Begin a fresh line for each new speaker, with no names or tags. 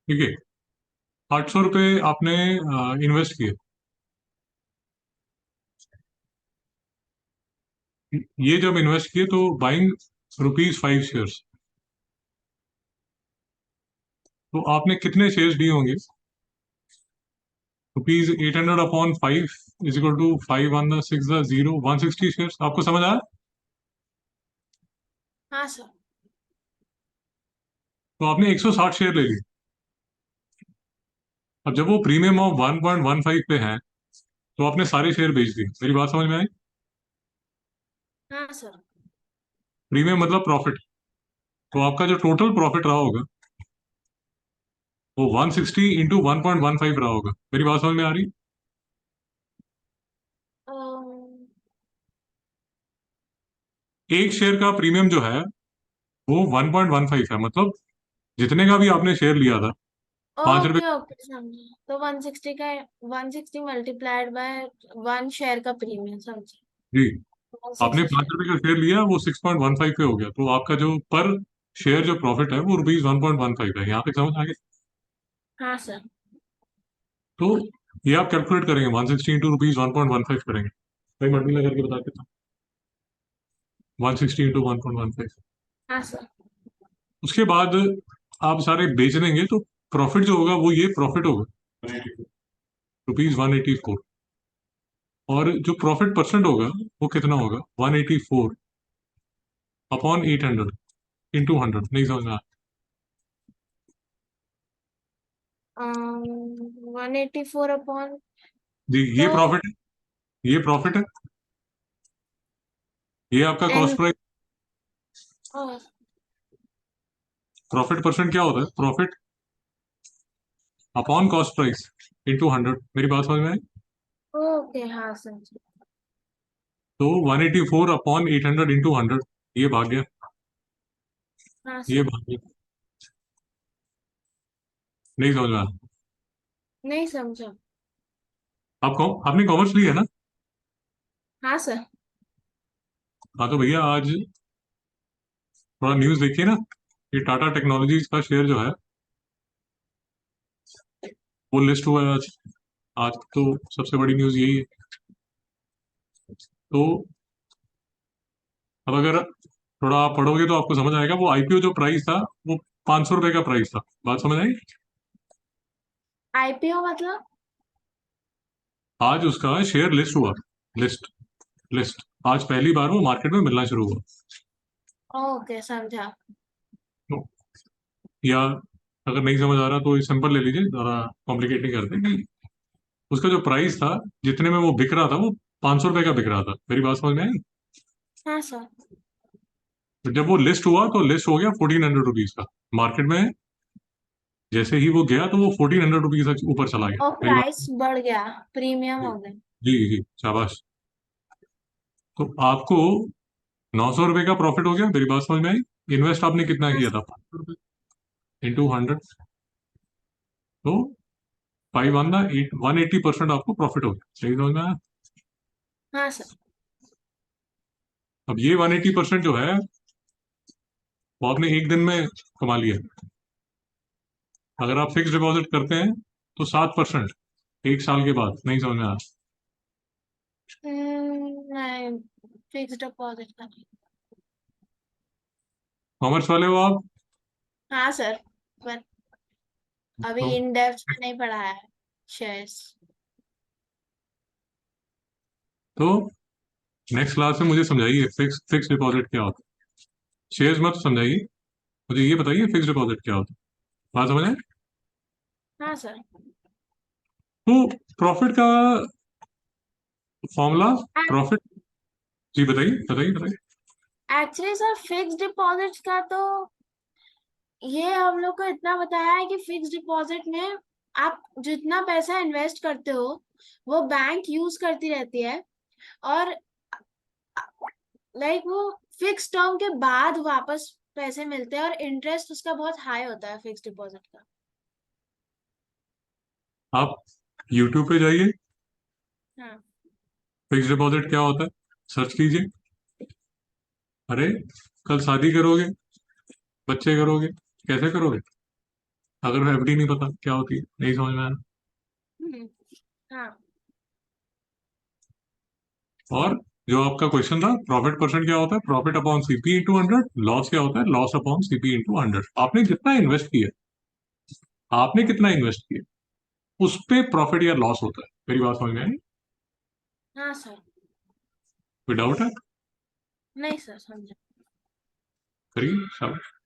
ठीक है। 800 रुपये आपने इन्वेस्ट किए। ये जब इन्वेस्ट किए तो बाइंग ₹5 शेयर्स, तो आपने कितने शेयर्स लिए होंगे? ₹800 upon 5 is equal to 5 one the 6 the 0, 160 shares. आपको समझ आया?
हाँ सर।
तो आपने 160 शेयर ले लिए। अब जब वो प्रीमियम ऑफ 1.15 पे है तो आपने सारे शेयर बेच दिए। मेरी बात समझ में आई?
हाँ सर।
प्रीमियम मतलब प्रॉफिट। तो आपका जो टोटल प्रॉफिट रहा होगा वो 160 इंटू 1.15 रहा होगा। मेरी बात समझ में आ रही? एक शेयर का प्रीमियम जो है वो 1.15 है, मतलब जितने का भी आपने शेयर लिया था, 5 रुपए।
ओके ओके समझे, तो 160 का 160 मल्टीप्लाइड बाय वन शेयर का प्रीमियम समझे।
जी।
वन
आपने
सिक्सटी
5 रुपए का शेयर लिया, वो 6.15 पे हो गया, तो आपका जो पर शेयर जो प्रॉफिट है वो ₹1.15 है। यहाँ पे समझ आ गया?
हाँ सर।
तो ये आप कैलकुलेट करेंगे, 160 इंटू ₹1.15 करेंगे। भाई मल्टी में करके बता देता हूँ। 160 इंटू 1.15।
हाँ सर।
उसके बाद आप सारे बेच देंगे तो प्रॉफिट जो होगा वो ये प्रॉफिट होगा, ₹184। और जो प्रॉफिट परसेंट होगा वो कितना होगा? 184 अपॉन 800 इंटू 100। नहीं समझ में आया?
184 अपॉन,
जी, ये
तो
प्रॉफिट है। ये प्रॉफिट है। ये आपका कॉस्ट
10।
प्राइस। प्रॉफिट परसेंट क्या होता है? Profit upon cost price into 100। मेरी बात समझ में आई?
ओके हाँ समझे।
तो 184 अपॉन 800 इंटू 100, ये भाग गया।
हाँ
ये
सर।
भाग गया। नहीं समझ में आया?
नहीं समझा।
आपने कॉमर्स लिया है ना?
हाँ सर।
हाँ तो भैया आज थोड़ा न्यूज़ देखिए ना। ये टाटा टेक्नोलॉजीज का शेयर जो है वो लिस्ट हुआ है आज। आज तो सबसे बड़ी न्यूज़ यही है। तो अब अगर थोड़ा आप पढ़ोगे तो आपको समझ आएगा, वो आईपीओ जो प्राइस था वो ₹500 का प्राइस था। बात समझ आई?
आईपीओ मतलब?
आज उसका शेयर लिस्ट हुआ। लिस्ट लिस्ट आज पहली बार वो मार्केट में मिलना शुरू हुआ।
ओके समझा।
तो या अगर नहीं समझ आ रहा तो सिंपल ले लीजिए, ज़्यादा कॉम्प्लिकेट नहीं करते कि उसका जो प्राइस था, जितने में वो बिक रहा था, वो ₹500 का बिक रहा था। मेरी बात समझ में आई?
हाँ सर।
तो जब वो लिस्ट हुआ तो लिस्ट हो गया ₹1400 का मार्केट में। जैसे ही वो गया तो वो ₹1400 तक ऊपर चला गया।
और
मेरी
प्राइस
बात।
बढ़ गया, प्रीमियम
जी
हो गया।
जी जी, शाबाश। तो आपको ₹900 का प्रॉफिट हो गया। मेरी बात समझ में आई? इन्वेस्ट आपने कितना
हाँ
किया था?
सर।
₹500 इंटू 100, तो 180% आपको प्रॉफिट हो गया। सही समझ में आया?
हाँ सर।
अब ये 180% जो है वो आपने एक दिन में कमा लिया। अगर आप फिक्स डिपॉजिट करते हैं तो 7% एक साल के बाद। नहीं समझ में आया?
नहीं, फिक्स डिपॉजिट का नहीं।
कॉमर्स वाले हो आप?
हाँ सर, पर अभी
तो
इन डेप्थ में नहीं पढ़ा है शेयर्स।
तो नेक्स्ट क्लास में मुझे समझाइए फिक्स फिक्स डिपॉजिट क्या होता है। शेयर्स मत समझाइए, मुझे ये बताइए फिक्स डिपॉजिट क्या होता है। बात समझ आए?
हाँ सर।
तो प्रॉफिट का फॉर्मूला, प्रॉफिट। जी बताइए बताइए बताइए।
एक्चुअली सर, फिक्स डिपॉजिट का तो ये हम लोग को इतना बताया है कि फिक्स डिपॉजिट में आप जितना पैसा इन्वेस्ट करते हो वो बैंक यूज करती रहती है, और लाइक वो फिक्स टर्म के बाद वापस पैसे मिलते हैं, और इंटरेस्ट उसका बहुत हाई होता है फिक्स डिपॉजिट का।
आप यूट्यूब पे जाइए,
हाँ।
फिक्स डिपॉजिट क्या होता है सर्च कीजिए। अरे, कल शादी करोगे, बच्चे करोगे, कैसे करोगे? अगर एफडी नहीं पता क्या होती है, नहीं समझ में आया।
हम्म, हाँ
और जो आपका क्वेश्चन था, प्रॉफिट परसेंट क्या होता है, profit upon CP into 100, loss क्या होता है, लॉस अपॉन सीपी इंटू 100। आपने जितना इन्वेस्ट किया, आपने कितना इन्वेस्ट किया, उस पे प्रॉफिट या लॉस होता है। मेरी बात समझ में आई?
हाँ सर।
कोई डाउट है?
नहीं सर, समझा।
करिए शाबाश।